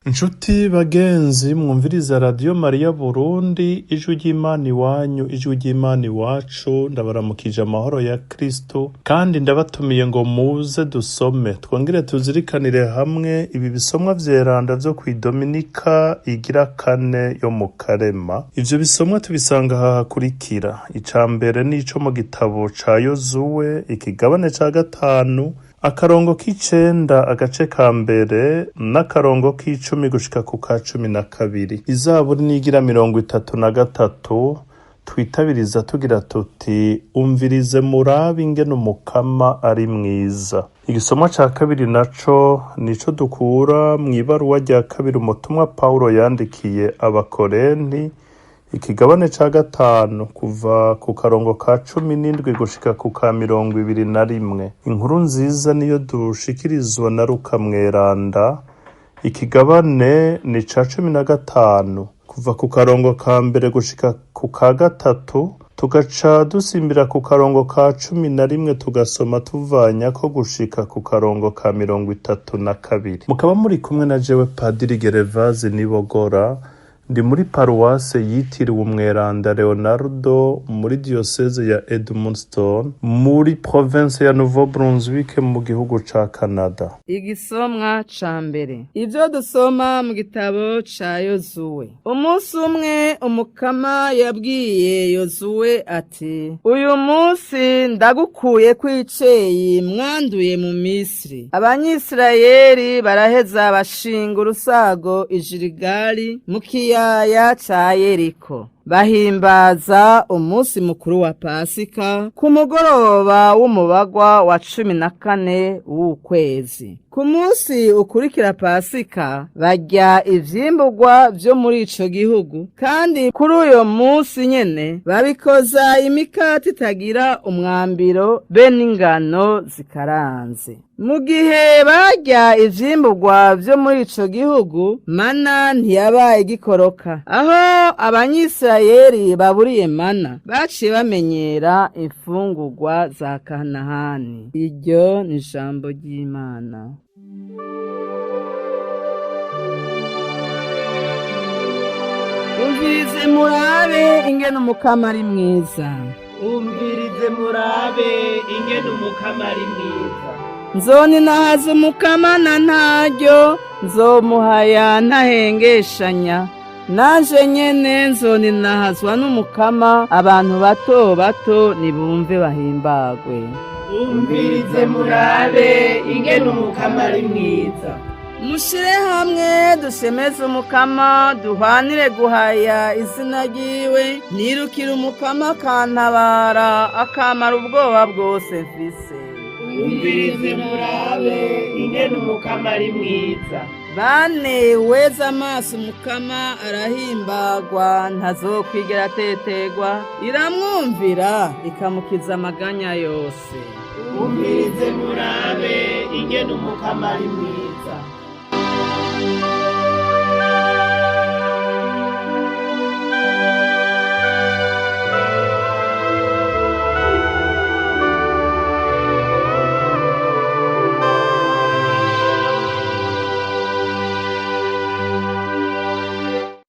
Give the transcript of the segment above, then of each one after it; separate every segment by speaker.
Speaker 1: Nshuti bagenzi mwumviriza Radio Maria Burundi, ijwi ry'Imana iwanyu, ijwi ry'Imana iwacu, ndabaramukije amahoro ya Kristo, kandi ndabatumiye ngo muze dusome, twongere tuzirikanire hamwe ibi bisomwa vyeranda vyo kw'idominika igira kane yo mu Karema. Ivyo bisomwa tubisanga hakurikira: ica mbere nico mu gitabo ca Yozuwe, ikigabane ca gatanu, akarongo k'icenda agace ka mbere n'akarongo k'icumi gushika ku ka cumi na kabiri. Izaburi nigira 33 twitabiriza tugira tuti umvirize murabe ingene umukama ari mwiza. Igisomwa ca kabiri naco nico dukura mw'ibaruwa rya kabiri umutumwa Paulo yandikiye abakorenti, ikigabane ca gatanu kuva ku karongo ka 17 gushika ku ka 21. Inkuru nziza niyo dushikirizwa na Luka mweranda, ikigabane ni ca 15 kuva ku karongo ka mbere gushika ku ka gatatu, tugaca dusimbira ku karongo ka 11 tugasoma tuvanya ko gushika ku karongo ka 32. Mukaba muri kumwe na jewe Padiri Gervase Nibogora, ndi muri paruwase yitiriwe umweranda Leonardo muri diocese ya Edmundston muri province ya Nouveau Brunswick mu gihugu ca Canada.
Speaker 2: Igisomwa ca mbere. Ivyo dusoma mu gitabo ca Yozuwe. Umunsi umwe umukama yabwiye Yozuwe ati: uyu munsi ndagukuye kw'iceyi mwanduye mu Misiri. Abanyisirayeli baraheza bashinga urusago i Giligali mu kiyaya ca Yeriko. Bahimbaza umunsi mukuru wa Pasika ku mugoroba w'umubagwa wa 14 w'ukwezi. Ku munsi ukurikira Pasika barya ivyimburwa vyo muri ico gihugu, kandi kuri uyo munsi nyene babikoza imikate itagira umwambiro be n'ingano zikaranze. Mu gihe barya ivyimburwa vyo muri ico gihugu, mana ntiyabaye igikoroka. Aho abanyisirayeli baburiye mana, baciye bamenyera imfungurwa za Kanahani. Iryo ni ijambo ry'Imana. Umvirize murabe ingene umukama ari mwiza.
Speaker 3: Umvirize murabe ingene umukama ari mwiza.
Speaker 2: Nzoninahaza umukama na ntaryo, nzomuhaya ntahengeshanya. Naje nyene nzoninahazwa n'umukama, abantu bato bato nibumve bahimbagwe.
Speaker 3: Umvirize murabe ingene umukama ari mwiza.
Speaker 2: Mushire hamwe dusemeze umukama, duhwanire guhaya izina ryiwe. Nirukira umukama akantabara, akamara ubwoba bwose mfise.
Speaker 3: Umvirize murabe ingene umukama ari mwiza.
Speaker 2: Bane weza amaso umukama arahimbagwa, ntazokwigera atetegwa. Iramwumvira ikamukiza amaganya yose.
Speaker 3: Umvirize murabe ingene umukama ari mwiza.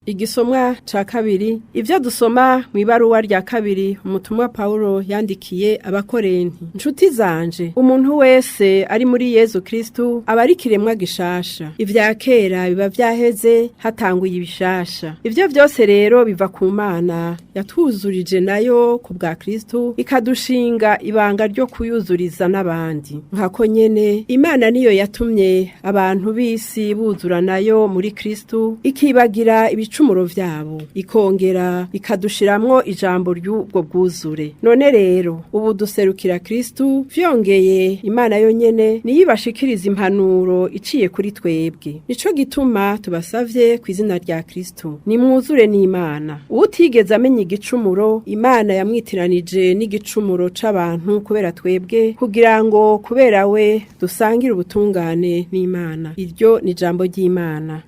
Speaker 4: Igisomwa ca kabiri. Ivyo dusoma mw'ibaruwa rya kabiri umutumwa Paulo yandikiye abakorenti. Nshuti zanje, umuntu wese ari muri Yezu Kristu aba ari kiremwa gishasha. Ivya kera biba vyaheze, hatanguye ibishasha. Ivyo vyose rero biva ku Mana yatwuzurije nayo ku bwa Kristu, ikadushinga ibanga ryo kuyuzuriza n'abandi. Nkako nyene Imana niyo yatumye abantu b'isi buzura nayo muri Kristu, ikibagira ibicumuro vyabo, ikongera ikadushiramwo ijambo ry'ubwo bwuzure. None rero ubu duserukira Kristu, vyongeye Imana yonyene niyo ibashikiriza impanuro iciye kuri twebwe. Nico gituma tubasavye kw'izina rya Kristu, nimwuzure n'Imana. Utigeze amenya igicumuro, Imana yamwitiranije n'igicumuro c'abantu kubera twebwe, kugira ngo kubera we dusangire ubutungane n'Imana. Iryo ni ijambo ry'Imana.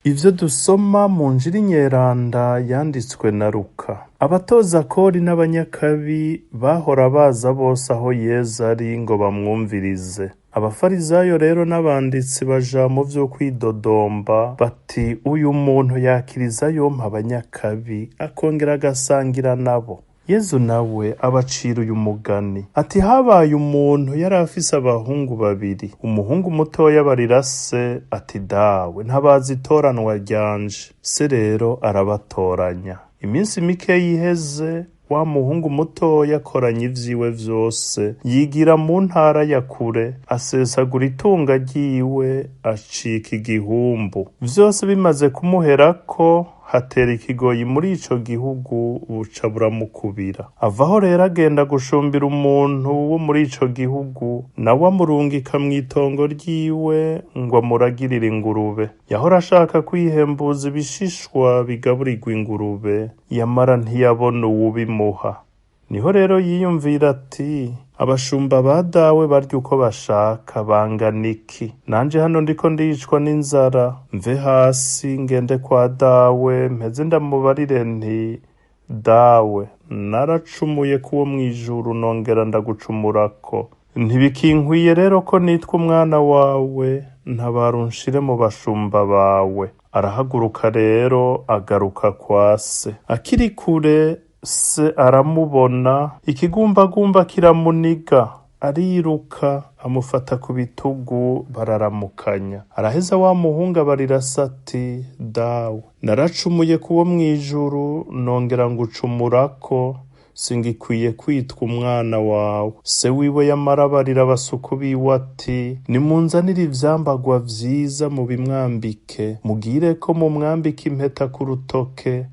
Speaker 1: Ivyo dusoma mu Njiri nyeranda yanditswe na Luka. Abatoza kori n'abanyakabi bahora baza bose aho Yesu ari ngo bamwumvirize. Abafarizayo rero n'abanditsi baja mu vyo kwidodomba bati uyu muntu yakiriza yompa abanyakabi akongera agasangira nabo. Yesu nawe abacira uyu mugani ati habaye umuntu yari afise abahungu babiri. Umuhungu mutoya barira se ati dawe ntabazi itoranwa ryanje. Se rero arabatoranya. Iminsi mike yiheze wa muhungu mutoya akoranya ivyiwe vyose yigira mu ntara ya kure asesagura itunga ryiwe acika igihumbu. Vyose bimaze kumuherako hatera ikigoyi muri ico gihugu buca buramukubira. Avaho rero agenda gushumbira umuntu wo muri ico gihugu nawe amurungika mw'itongo ryiwe ngo amuragirire ingurube. Yahora ashaka kwihembuza ibishishwa bigaburirwa ingurube yamara ntiyabona uwubimuha. Niho rero yiyumvira ati abashumba ba dawe barya uko bashaka bangana iki? Nanje hano ndiko ndicwa n'inzara, mve hasi ngende kwa dawe mpeze ndamubarire nti dawe naracumuye kuwo mwijuru nongera ndagucumurako. Ntibikinkwiye rero ko nitwa umwana wawe, ntabara unshire mu bashumba bawe. Arahaguruka rero agaruka kwa se. Akiri kure se aramubona, ikigumbagumba kiramuniga, ariruka amufata ku bitugu bararamukanya. Araheza wa muhungu abarira se ati dawe naracumuye kuwo mwijuru nongera ngucumurako, singikwiye kwitwa umwana wawe. Se wiwe yamarabarira abasuku biwe ati nimunzanire ivyambagwa vyiza mubimwambike, mugire ko mumwambike impeta ku rutoke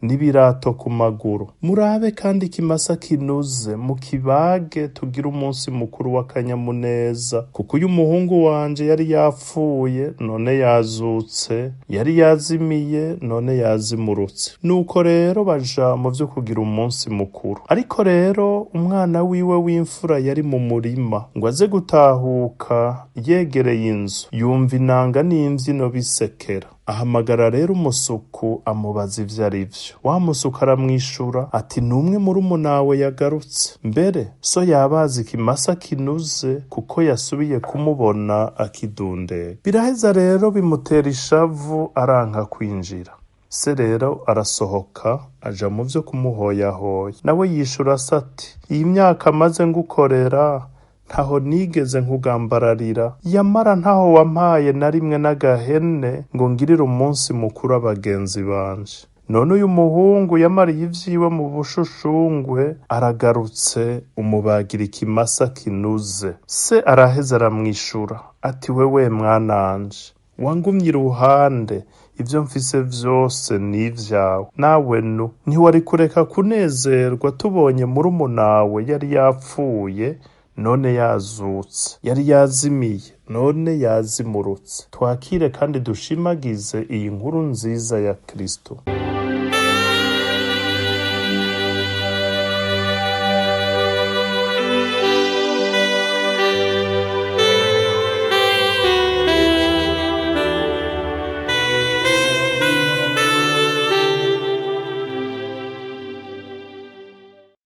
Speaker 1: n'ibirato ku maguru. Murabe kandi ikimasa kinuze mukibage tugire umunsi mukuru w'akanyamuneza, kuko uyu muhungu wanje yari yapfuye none yazutse, yari yazimiye none yazimurutse. Nuko rero baja mu vyo kugira umunsi mukuru. Ariko rero umwana wiwe w'imfura yari mu murima ngo aze gutahuka yegereye inzu, yumva inanga n'imvyino bisekera. Ahamagara rero umusuku amubaza ivyo ari vyo. Wa musuku aramwishura ati numwe muri umunawe yagarutse, mbere so yabazi ikimasa kinuze kuko yasubiye kumubona akidundega. Biraheza rero bimutera ishavu aranka kwinjira. Se rero arasohoka aja mu vyo kumuhoyahoya. Nawe yishura se ati iyi myaka maze ngukorera ntaho nigeze nkugambararira, yamara ntaho wampaye na rimwe n'agahene ngo ngirire umunsi mukuru abagenzi banje. None uyu muhungu yamariye ivyiwe mu bushushungwe aragarutse umubagira ikimasa kinuze. Se araheza aramwishura ati wewe mwananje wangumye iruhande, ivyo mfise vyose ni ivyawe. Nawe ntiwari kureka kunezerwa tubonye murumunawe yari yapfuye none yazutse, yari yazimiye none yazimurutse. Twakire kandi dushimagize iyi nkuru nziza ya Kristo.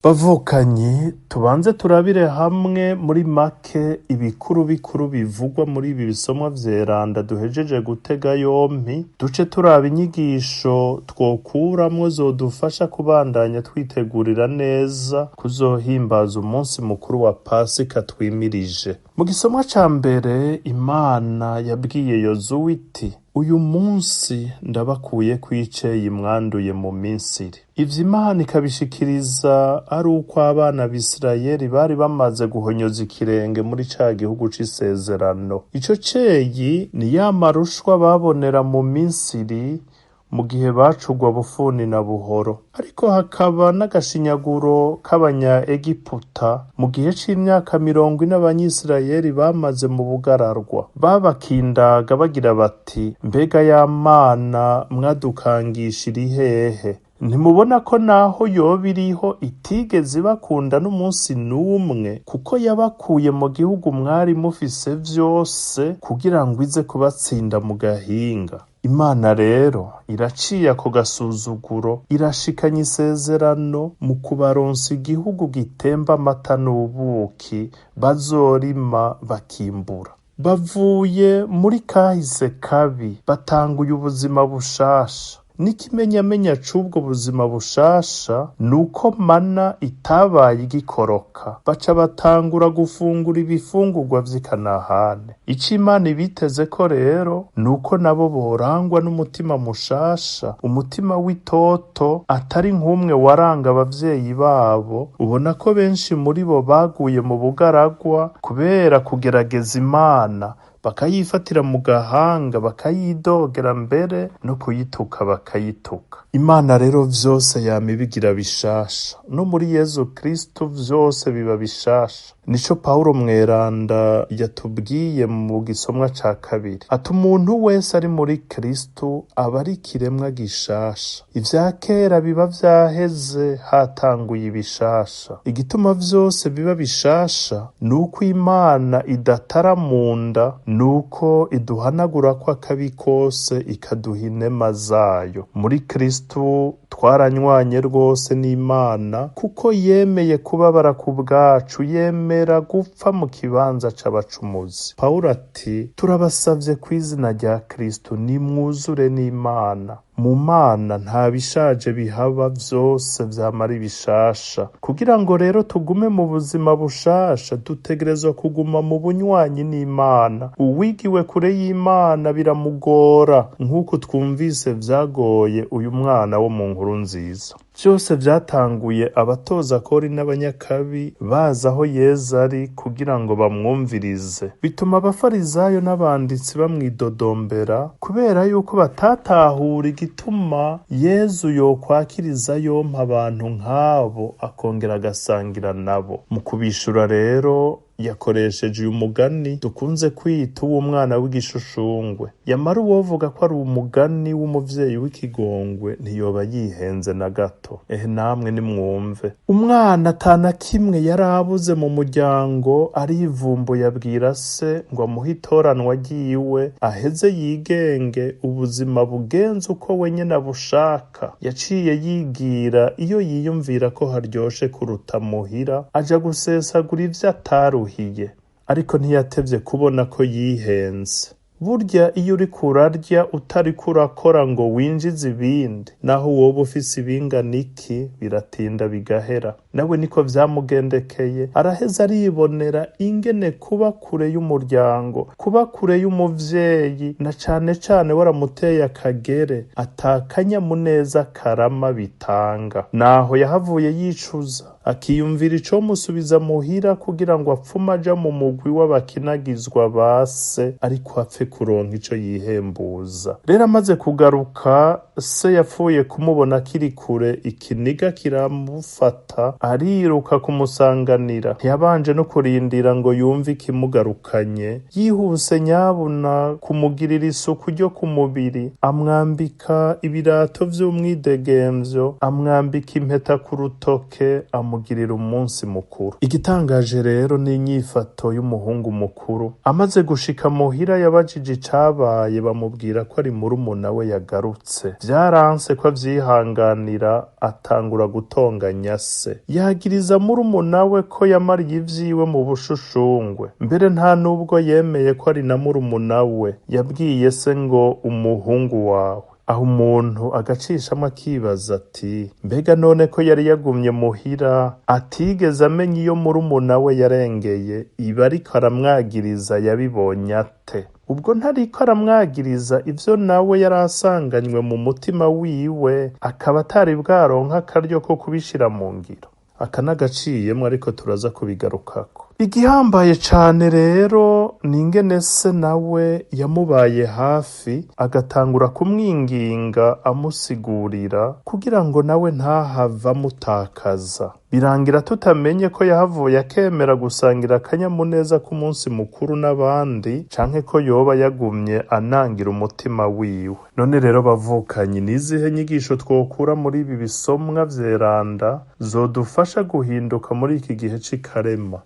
Speaker 1: Bavukanye tubanze turabire hamwe muri make ibikuru bikuru bivugwa muri ibi bisomwa vyeranda duhejeje gutega yompi, duce turaba inyigisho twokuramwo zodufasha kubandanya twitegurira neza kuzohimbaza umunsi mukuru wa Pasika twimirije. Mu gisomwa ca mbere Imana yabwiye Yozuwe iti uyu munsi ndabakuye kw'iceyi mwanduye mu Misiri. Ivyo Imana ikabishikiriza ari uko abana b'Isirayeli bari bamaze guhonyoza ikirenge muri ca gihugu c'isezerano. Ico ceyi ni ya marushwa babonera mu Misiri mu gihe bacugwa bufuni na buhoro. Ariko hakaba n'agashinyaguro k'abanya Egiputa mu gihe c'imyaka 40 abanyisirayeli bamaze mu bugararwa. Babakindaga bagira bati mbega ya Mana mwadukangisha iri hehe? Ntimubona ko naho yoba iriho itigeze bakunda n'umunsi n'umwe, kuko yabakuye mu gihugu mwari mufise vyose kugira ngo ize kubatsinda mu gahinga. Imana rero iraciye ako gasuzuguro, irashikanya isezerano mu kubaronsa igihugu gitemba amata n'ubuki bazorima bakimbura. Bavuye muri kahise kabi, batanguye ubuzima bushasha. N'ikimenyamenya c'ubwo buzima bushasha nuko mana itabaye igikoroka, baca batangura gufungura ibifungurwa vy'i Kanahane. Ico Imana ibiteze ko rero nuko nabo borangwa n'umutima mushasha, umutima w'itoto atari nk'umwe waranga abavyeyi babo. Ubona ko benshi muri bo baguye mu bugaragwa kubera kugerageza Imana, bakayifatira mu gahanga, bakayidogera, mbere no kuyituka bakayituka. Imana rero vyose yama ibigira bishasha, no muri Yezu Kristo vyose biba bishasha. Nico Pawulo mweranda yatubwiye mu gisomwa ca kabiri, ati umuntu wese ari muri Kristo aba ari ikiremwa gishasha, ivya kera biba vyaheze, hatanguye ibishasha. Igituma vyose biba bishasha nuko Imana idatara mu nda, nuko iduhanagurako akabi kose, ikaduha inema zayo. Muri Kristo twaranywanye rwose n'Imana, kuko yemeye kubabara ku bwacu, yemera gupfa mu kibanza c'abacumuzi. Pawulo ati turabasavye kw'izina rya Kristo nimwuzure n'Imana. Mu Mana nta bishaje bihaba, vyose vyamara ibishasha. Kugira ngo rero tugume mu buzima bushasha, dutegerezwa kuguma mu bunywanyi n'Imana. Uwigiwe kure y'Imana biramugora, nk'uko twumvise vyagoye uyu mwana wo mu nkuru nziza. Vyose vyatanguye abatoza kori n'abanyakabi baza aho Yezu ari kugira ngo bamwumvirize. Bituma abafarizayo n'abanditsi bamwidodombera, kubera yuko batatahura igituma Yezu yokwakiriza yompa abantu nk'abo, akongera agasangira nabo. Mu kubishura rero yakoresheje uyu mugani dukunze kwita uw'umwana w'igishushushungwe. Yamara uwovuga ko ari umugani w'umuvyeyi w'ikigongwe ntiyoba yihenze na gato. Namwe nimwumve. Umwana atana kimwe yarabuze mu muryango, arivumbuye abwira se ngo amuhe itoranwa ryiwe aheze yigenge, ubuzima bugenze uko we nyene abushaka. Yaciye yigira iyo yiyumvira ko haryoshe kuruta muhira, aja gusesagura ivyo ataruhiye. Ariko ntiyatevye kubona ko yihenze. Burya iyo uriko urarya utariko urakora ngo winjize ibindi, naho woba ufise ibingana iki, biratinda bigahera. Nawe niko vyamugendekeye, araheza aribonera ingene kuba kure y'umuryango, kuba kure y'umuvyeyi, na cane cane waramuteye akagere, atakanyamuneza karama bitanga. Naho yahavuye yicuza, akiyumvira icomusubiza muhira kugira ngo apfume aja mu mugwi w'abakinagizwa base, ariko apfe kuronka ico yihembuza. Rero amaze kugaruka, se yapfuye kumubona akiri kure, ikiniga kiramufata, ariruka kumusanganira. Ntiyabanje no kurindira ngo yumve ikimugarukanye, yihuse nyabuna kumugirira isuku ryo ku mubiri, amwambika ibirato vy'umwidegemvyo, amwambika impeta ku rutoke, amugirira umunsi mukuru. Igitangaje rero ni inyifato y'umuhungu mukuru. Amaze gushika muhira yabajije icabaye, bamubwira ko ari murumuna we yagarutse. Vyaranse ko avyihanganira, atangura gutonganya se. Yagiriza murumuna we ko yamariye ivyiwe mu bushushungwe. Mbere nta nubwo yemeye ko ari na murumuna we. Yabwiye se ngo umuhungu wawe. Aho umuntu agacishamwo akibaza ati mbega none ko yari yagumye muhira, atigeze amenya iyo murumuna we yarengeye, iba ariko aramwagiriza yabibonye ate? Ubwo ntariko aramwagiriza ivyo nawe yari asanganywe mu mutima wiwe, akaba atari bwaronka akaryo ko kubishira mu ngiro. Aka nagaciyemwo, ariko turaza kubigarukako. Igihambaye cane rero ni ingene se nawe yamubaye hafi, agatangura kumwinginga amusigurira kugira ngo nawe ntahava amutakaza. Birangira tutamenye ko yahavuye akemera gusangira akanyamuneza k'umunsi mukuru n'abandi, canke ko yoba yagumye anangira umutima wiwe. None rero bavukanyi, nizihe nyigisho twokura muri ibi bisomwa vyeranda zodufasha guhinduka muri iki gihe c'ikarema?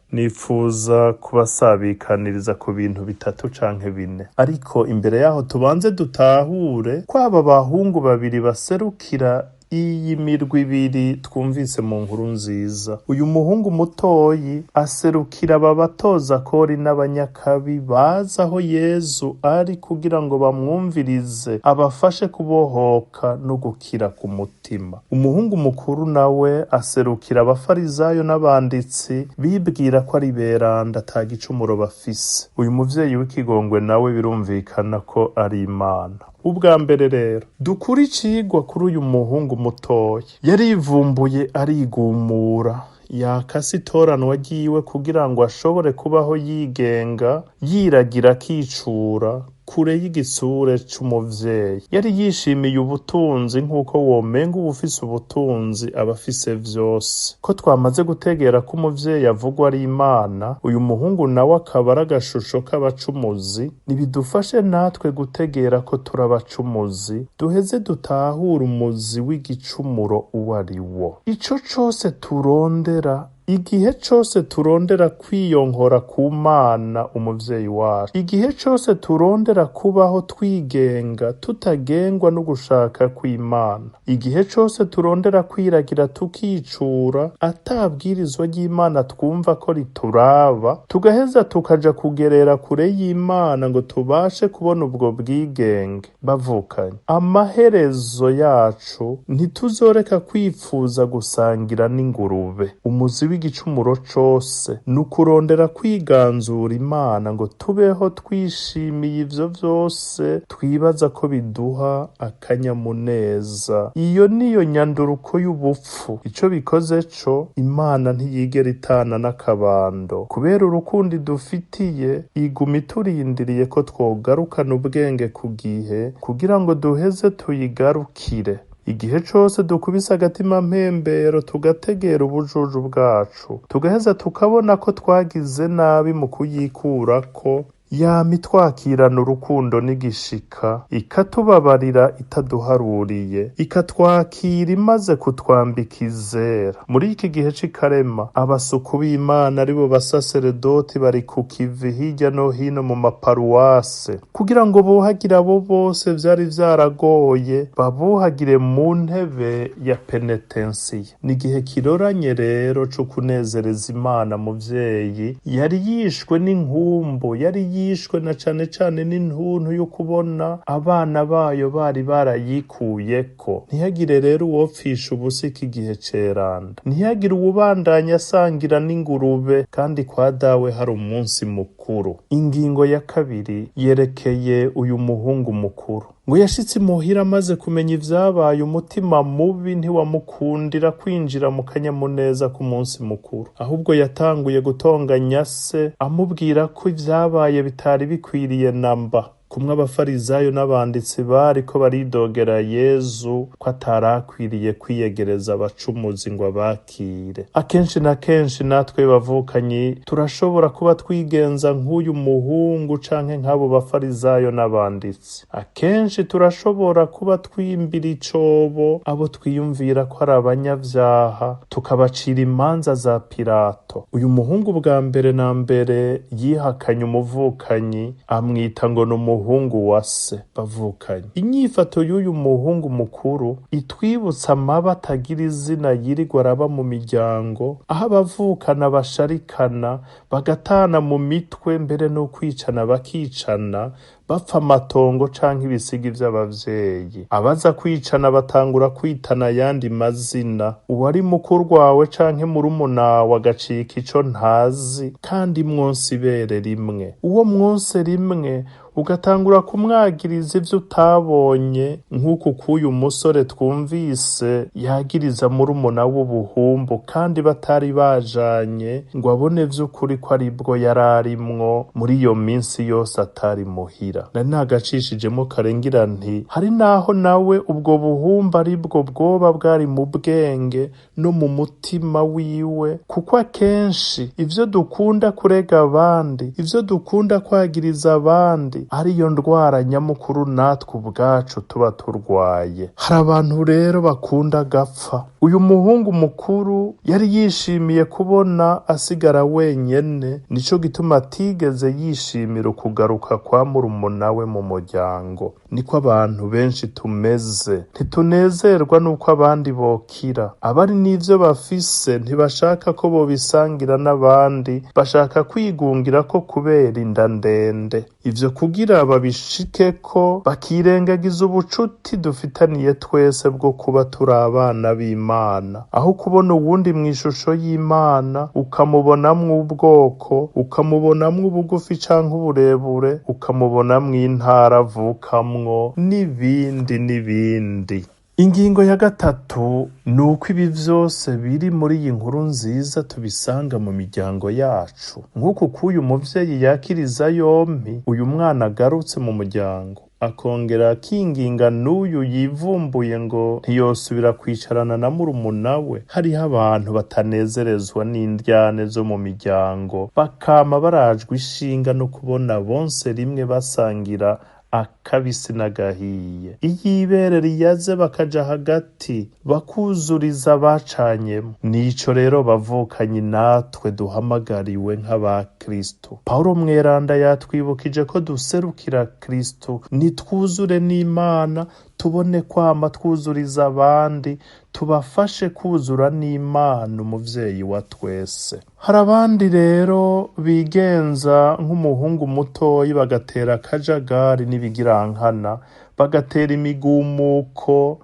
Speaker 1: nipfuza kubasabikaniriza ku bintu bitatu canke bine, ariko imbere yaho tubanze dutahure ko aba bahungu babiri baserukira iyi mirwi ibiri twumvise mu nkuru nziza. Uyu muhungu mutoyi aserukira aba batoza kori n'abanyakabi baza aho Yezu ari kugira ngo bamwumvirize abafashe kubohoka no gukira ku mutima. Umuhungu mukuru nawe aserukira abafarizayo n'abanditsi bibwira ko ari beranda ata gicumuro bafise. Uyu muvyeyi w'ikigongwe nawe birumvikana ko ari Imana. Ubwa mbere rero dukura icigwa kuri uyu muhungu mutoya. Yarivumbuye arigumura, yakase itoranwa ryiwe kugira ngo ashobore kubaho yigenga, yiragira akicura kure y'igitsure c'umuvyeyi. Yari yishimiye ubutunzi nk'uko womenga ubufise ubutunzi abafise vyose. Ko twamaze gutegera ko umuvyeyi avugwa ari Imana, uyu muhungu nawe akaba ari agashusho k'abacumuzi, nibidufashe natwe gutegera ko turi abacumuzi, duheze dutahure umuzi w'igicumuro uwo ari wo. Ico cose turondera, igihe cose turondera kwiyonkora ku Mana umuvyeyi wacu, igihe cose turondera kubaho twigenga tutagengwa no gushaka kw'Imana, igihe cose turondera kwiragira tukicura atabwirizwa ry'Imana twumva ko rituraba, tugaheza tukaja kugerera kure y'Imana ngo tubashe kubona ubwo bwigenge. Bavukanye, amaherezo yacu ntituzoreka kwipfuza gusangira n'ingurube. Umuzi w'igicumuro cose nukurondera kwiganzura Imana ngo tubeho twishimiye ivyo vyose twibaza ko biduha akanyamuneza. Iyo niyo nyanduruko y'ubupfu. Ico bikoze co, Imana ntiyigera itana n'akabando. Kubera urukundo idufitiye, iguma iturindiriye ko twogarukana ubwenge ku gihe kugira ngo duheze tuyigarukire. Igihe cose dukubise agatima mpembero tugategera ubujuju bwacu, tugaheza tukabona ko twagize nabi mu kuyikurako, yama itwakirana urukundo n'igishika, ikatubabarira itaduharuriye, ikatwakira imaze kutwambika izera. Muri iki gihe c'ikarema, abasuku b'Imana aribo basaseredoti bari ku kivi hirya no hino mu maparuwase kugira ngo buhagire abo bose vyari vyaragoye, babuhagire mu ntebe ya penetensiya. Ni igihe kiroranye rero co kunezereza Imana muvyeyi yari yishwe n'inkumbu, yari yishwe na cane cane n'intuntu yo kubona abana bayo bari barayikuyeko. Ntihagire rero uwopfisha ubusa iki gihe ceranda, ntihagire uwubandanya asangira n'ingurube kandi kwa dawe hari umunsi mukuru. Ingingo ya kabiri yerekeye uyu muhungu mukuru. Ngo yashitse imuhira amaze kumenya ivyabaye, umutima mubi ntiwamukundira kwinjira mu kanyamuneza ku munsi mukuru, ahubwo yatanguye gutonganya se amubwira ko ivyabaye bitari bikwiriye namba. Kumwe abafarizayo n'abanditsi bariko baridogera Yezu ko atarakwiriye kwiyegereza abacumuzi ngo abakire. Akenshi na kenshi natwe bavukanyi turashobora kuba twigenza nk'uyu muhungu canke nk'abo bafarizayo n'abanditsi. Akenshi turashobora kuba twimbira icobo abo twiyumvira ko ari abanyavyaha, tukabacira imanza za Pilato. Uyu muhungu bwa mbere na mbere yihakanye umuvukanyi, amwita ngo n'umuhungu wa se. Bavukanye, inyifato y'uyu muhungu mukuru itwibutsa amabi atagira izina yirirwa araba mu miryango, aho abavukana basharikana bagatana mu mitwe, mbere no kwicana bakicana bapfa amatongo canke ibisigi vy'abavyeyi. Abaza kwicana batangura kwitana ayandi mazina, uwari mukuru wawe canke murumunawe agacika ico ntazi, kandi mwonse ibere rimwe. Uwo mwonse rimwe ugatangura kumwagiriza ivyo utabonye, nk'uku k'uyu musore twumvise yagiriza murumuna w'ubuhumbu kandi batari bajanye ngo abone vy'ukuri ko aribwo yararimwo muri iyo minsi yose atari muhira. Nari nagacishijemo karengira nti hari naho nawe ubwo buhumbu aribwo bwoba bwari mu bwenge no mu mutima wiwe, kuko akenshi ivyo dukunda kurega abandi, ivyo dukunda kwagiriza abandi, kandi ariyo ndwara nyamukuru natwe ubwacu tuba turwaye. Hari abantu rero bakunda agapfa. Uyu muhungu mukuru yari yishimiye kubona asigara wenyene, nico gituma atigeze yishimira ukugaruka kwa murumuna we mu muryango. Niko abantu benshi tumeze, ntitunezerwa nuko abandi bokira. Abari n'ivyo bafise ntibashaka ko bobisangira n'abandi, bashaka kwigungira ko kubera inda ndende. Ivyo kugira babishikeko bakirengagiza ubucuti dufitaniye twese bwo kuba turi abana b'Imana. Aho kubona uwundi mw'ishusho y'Imana ukamubonamwo ubwoko, ukamubonamwo ubugufi canke uburebure, ukamubonamwo intara avukamwo n'ibindi. Ingingo ya gatatu ni uko ibi vyose biri muri iyi nkuru nziza tubisanga mu miryango yacu. Nk'uko k'uyu muvyeyi yakiriza yompi uyu mwana agarutse mu muryango, akongera akinginga n'uyu yivumbuye ngo ntiyosubira kwicarana na murumuna we. Hariho abantu batanezerezwa n'indyane zo mu miryango, bakama barajwe ishinga no kubona bonse rimwe basangira akabisi n'agahiye. Iyo ibere riyaze bakaja hagati bakuzuriza bacanyemo. Nico rero bavukanye natwe duhamagariwe nk'abakristo. Pawulo mweranda yatwibukije ko duserukira Kristo, nitwuzure n'Imana, tubone kwama twuzuriza abandi, tubafashe kuzura n'Imana umuvyeyi wa twese. Hari abandi rero bigenza nk'umuhungu mutoyi bagatera akajagari n'ibigirankana, bagatera imigumuko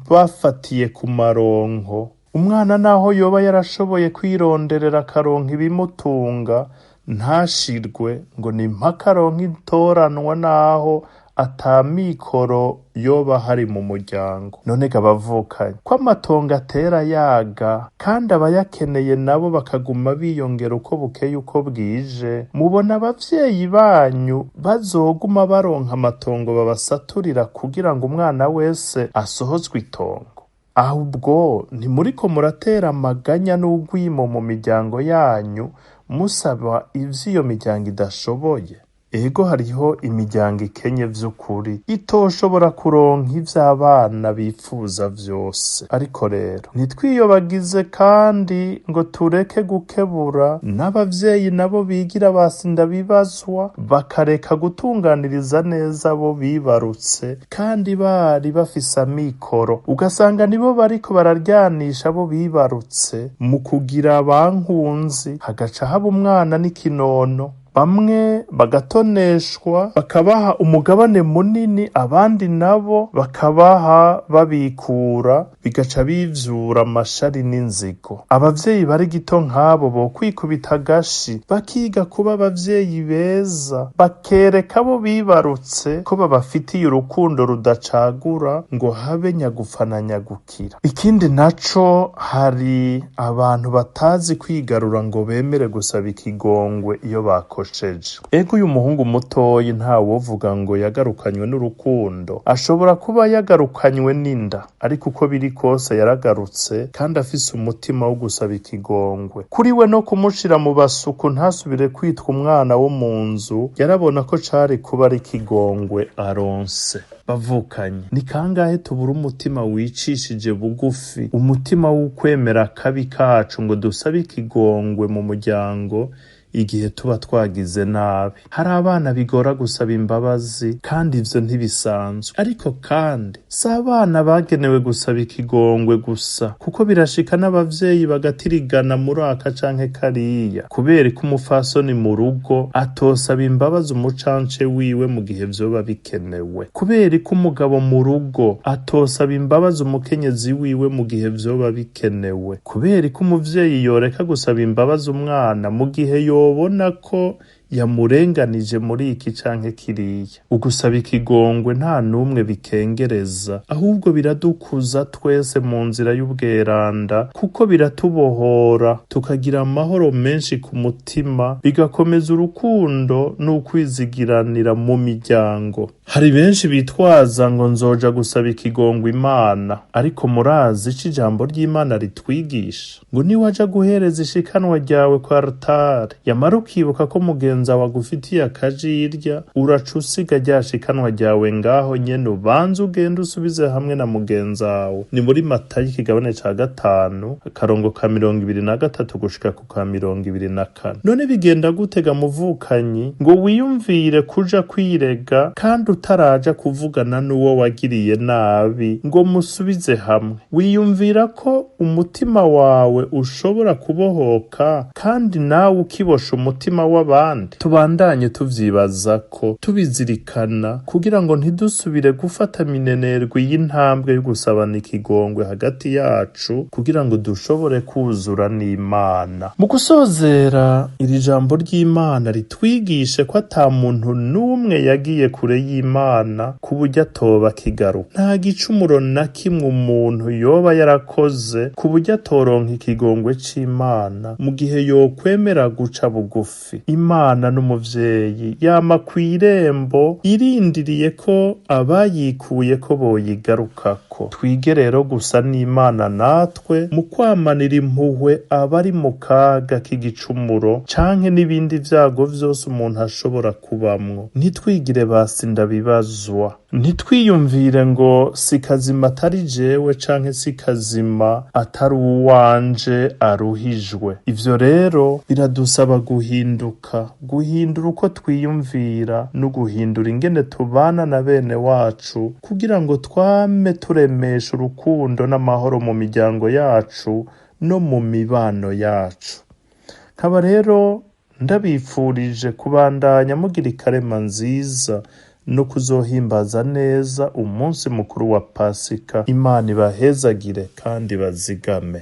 Speaker 1: bafatiye ku maronko. Umwana naho yoba yarashoboye kwironderera akaronka ibimutunga, ntashirwe ngo ni mpaka aronka itoranwa naho atamikoro yoba hari mu muryango. None gabavukanye ko amatongo atera yaga, kandi abayakeneye nabo bakaguma biyongera uko bukeye uko bwije, mubona abavyeyi banyu bazoguma baronka amatongo babasaturira kugira ngo umwana wese asohozwe itongo? Ahubwo ntimuriko muratera amaganya n'ugwimo mu miryango yanyu, musaba ivyo iyo miryango idashoboye? Ego hariho imiryango ikenye vy'ukuri itoshobora kuronka ivy'abana bifuza vyose. Ariko rero ntitwiyobagize kandi ngo tureke gukebura n'abavyeyi nabo bigira basinda bibazwa, bakareka gutunganiriza neza abo bibarutse kandi bari bafise amikoro. Ugasanga nibo bariko bararyanisha abo bibarutse mu kugira bankunzi, hagaca haba umwana n'ikinono. Bamwe bagatoneshwa bakabaha umugabane munini, abandi nabo bakabaha babikura, bigaca bivyura amashari n'inzigo. Abavyeyi bari gito nk'abo bo kwikubita agashi, bakiga kuba abavyeyi beza, bakereka abo bibarutse ko babafitiye urukundo rudacagura ngo habe nyagupfa na nyagukira. Ikindi naco, hari abantu batazi kwigarura ngo bemere gusaba ikigongwe iyo bakosheje. Ego uyu muhungu mutoyi ntawovuga ngo yagarukanywe n'urukundo, ashobora kuba yagarukanywe n'inda, ariko uko biri kose yaragarutse kandi afise umutima wo gusaba ikigongwe. Kuri we no kumushira mu basuku ntasubire kwitwa umwana wo mu nzu, yarabona ko cari kuba ari ikigongwe aronse. Bavukanye, ni kangahe tubura umutima wicishije bugufi, umutima w'ukwemera akabi kacu ngo dusabe ikigongwe mu muryango igihe tuba twagize nabi. Hari abana bigora gusaba imbabazi kandi ivyo ntibisanzwe, ariko kandi si abana bagenewe gusaba ikigongwe gusa, kuko birashika n'abavyeyi bagatirigana muri aka canke kariya kubera ko umufasoni mu rugo atosaba imbabazi umucance wiwe mu gihe vyoba bikenewe, kubera ko umugabo mu rugo atosaba imbabazi umukenyezi wiwe mu gihe vyoba bikenewe, kubera ko umuvyeyi yoreka gusaba imbabazi umwana mu gihe ubona ko yamurenganije muri iki canke kiriya. Ugusaba ikigongwe nta numwe bikengereza, ahubwo biradukuza twese mu nzira y'ubweranda, kuko biratubohora tukagira amahoro menshi ku mutima, bigakomeza urukundo n'ukwizigiranira mu miryango. Hari benshi bitwaza ngo nzoja gusaba ikigongwe Imana, ariko murazi ico ijambo ry'Imana ritwigisha ngo niwaja guhereza ishikanwa ryawe kwa altare, yamara ukibuka ko mugenzi mugenzi wawe agufitiye akajirya uraca usiga rya shikanwa ryawe ngaho nyene ubanze ugende usubize hamwe na mugenzi wawe. Ni muri Matayo ikigabane ca 5 akarongo ka 23 gushika ku ka 24. None bigenda gutega muvukanyi ngo wiyumvire kuja kwirega kandi utaraja kuvugana n'uwo wagiriye nabi ngo musubize hamwe? Wiyumvira ko umutima wawe ushobora kubohoka kandi nawe ukibosha umutima w'abandi? Tubandanye tuvyibaza ko tubizirikana kugira ngo ntidusubire gufata minenerwe y'intambwe yo gusabana ikigongwe hagati yacu kugira ngo dushobore kuzura n'Imana. Mu gusozera iri jambo ry'Imana ritwigishe ko ata muntu n'umwe yagiye kure y'Imana ku buryo atoba kigaruka. Nta gicumuro na kimwe umuntu yoba yarakoze ku buryo atoronka ikigongwe c'Imana mu gihe yokwemera guca bugufi. Imana n'umuvyeyi yama kw'irembo irindiriye ko abayikuye ko boyigarukako. Twige rero gusa n'Imana natwe mu kwamanira impuhwe abari mu kaga k'igicumuro canke n'ibindi vyago vyose umuntu ashobora kubamwo. Ntitwigire basi ndabibazwa, ntitwiyumvire ngo si kazima atari jewe canke si kazima atari uwanje aruhijwe. Ivyo rero biradusaba guhindura uko twiyumvira no guhindura ingene tubana na bene wacu kugira ngo twame turemesha urukundo n'amahoro mu miryango yacu no mu mibano yacu. Nkaba rero ndabifurije kubandanya mugira ikarema nziza no kuzohimbaza neza umunsi mukuru wa Pasika. Imana ibahezagire kandi bazigame.